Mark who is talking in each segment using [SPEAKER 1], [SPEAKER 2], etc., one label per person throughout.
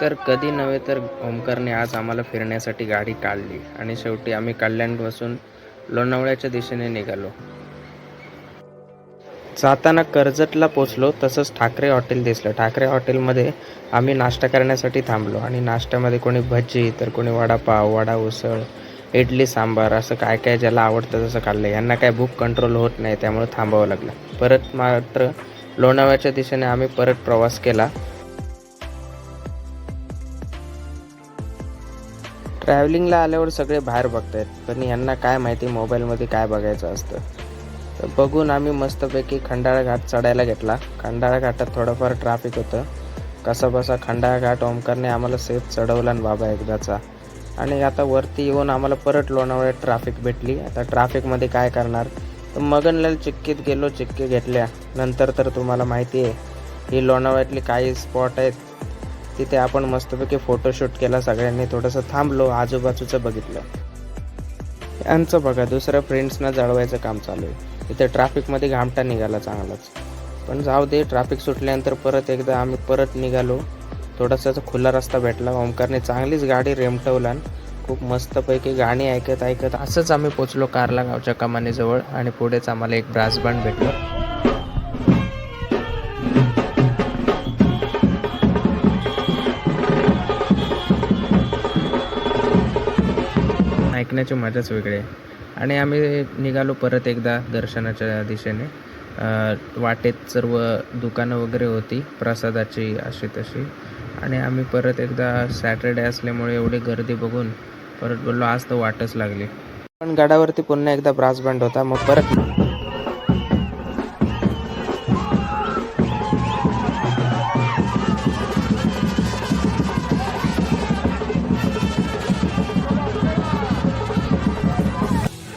[SPEAKER 1] तर कधी नव्हे तर ओमकारने आज आम्हाला फिरण्यासाठी गाडी काढली आणि शेवटी आम्ही कल्याणपासून लोणावळ्याच्या दिशेने निघालो. जाताना कर्जतला पोचलो, तसंच ठाकरे हॉटेल दिसलं. ठाकरे हॉटेलमध्ये आम्ही नाश्ता करण्यासाठी थांबलो आणि नाश्त्यामध्ये कोणी भजी, तर कोणी वडापाव, वडा उसळ, इडली सांबार असं काय काय ज्याला आवडतं तसं खाल्लं. यांना काय भूक कंट्रोल होत नाही, त्यामुळे थांबावं लागलं. परत मात्र लोणावळ्याच्या दिशेने आम्ही परत प्रवास केला. ट्रॅव्हलिंगला आल्यावर सगळे बाहेर बघतायत, पण यांना काय माहिती मोबाईलमध्ये काय बघायचं असतं. तर बघून आम्ही मस्तपैकी खंडाळा घाट चढायला घेतला. खंडाळा घाटात थोडंफार ट्रॅफिक होतं. कसाबसा खंडाळा घाट ओमकारने आम्हाला सेफ चढवला ना बाबा एकदाचा. आणि आता वरती येऊन आम्हाला परत लोणावळ्यात ट्रॅफिक भेटली. आता ट्रॅफिकमध्ये काय करणार, तर मगनलाल चिक्कीत गेलो, चिक्की घेतल्या. नंतर तर तुम्हाला माहिती आहे ही लोणावळ्यातली काही स्पॉट आहेत, तिथे आपण मस्तपैकी फोटोशूट केला. सगळ्यांनी थोडंसं थांबलो, आजूबाजूचं बघितलं. यांचं बघा दुसऱ्या फ्रेंड्सना जळवायचं काम चालू आहे. इथे ट्रॅफिकमध्ये घामटा निघाला चांगलाच. पण जाऊ दे, ट्रॅफिक सुटल्यानंतर परत एकदा आम्ही परत निघालो. थोडासा खुला रस्ता भेटला. ओमकारने चांगलीच गाडी रेमटवला. खूप मस्तपैकी गाणी ऐकत ऐकत असंच आम्ही पोचलो कारला गावच्या कमानीजवळ आणि पुढेच आम्हाला एक ब्रास बँड भेटलं. ऐकण्याची मजाच वेगळी आहे. आणि आम्ही निघालो परत एकदा दर्शनाच्या दिशेने. वाटेत सर्व दुकानं वगैरे होती प्रसादाची अशी तशी. आणि आम्ही परत एकदा सॅटर्डे असल्यामुळे एवढी गर्दी बघून परत बोललो आज तर वाटच लागली. पण गडावरती पुन्हा एकदा ब्रास बँड होता. मग परत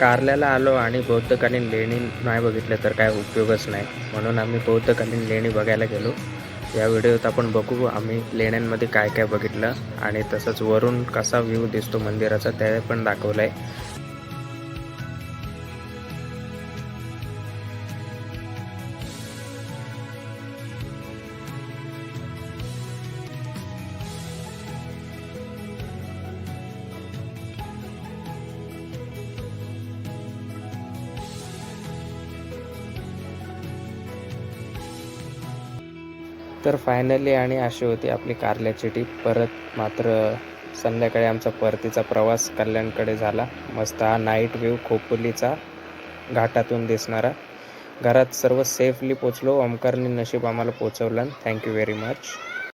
[SPEAKER 1] कारल्याला आलो आणि बौद्धकालीन लेणी नाही बघितलं तर काय उपयोगच नाही, म्हणून आम्ही बौद्धकालीन लेणी बघायला गेलो. या व्हिडिओत आपण बघू आम्ही लेण्यांमध्ये काय काय बघितलं आणि तसंच वरून कसा व्ह्यू दिसतो मंदिराचा ते पण दाखवलं आहे. तर फायनली आणि अशी होती आपली कारल्याची ट्रिप. परत मात्र संध्याकाळी आमचा परतीचा प्रवास कल्याणकडे झाला. मस्त हा नाईट व्ह्यू खोपोलीचा घाटातून दिसणारा. घरात सर्व सेफली पोचलो. ओमकारने नशीब आम्हाला पोचवलं. Thank you very much.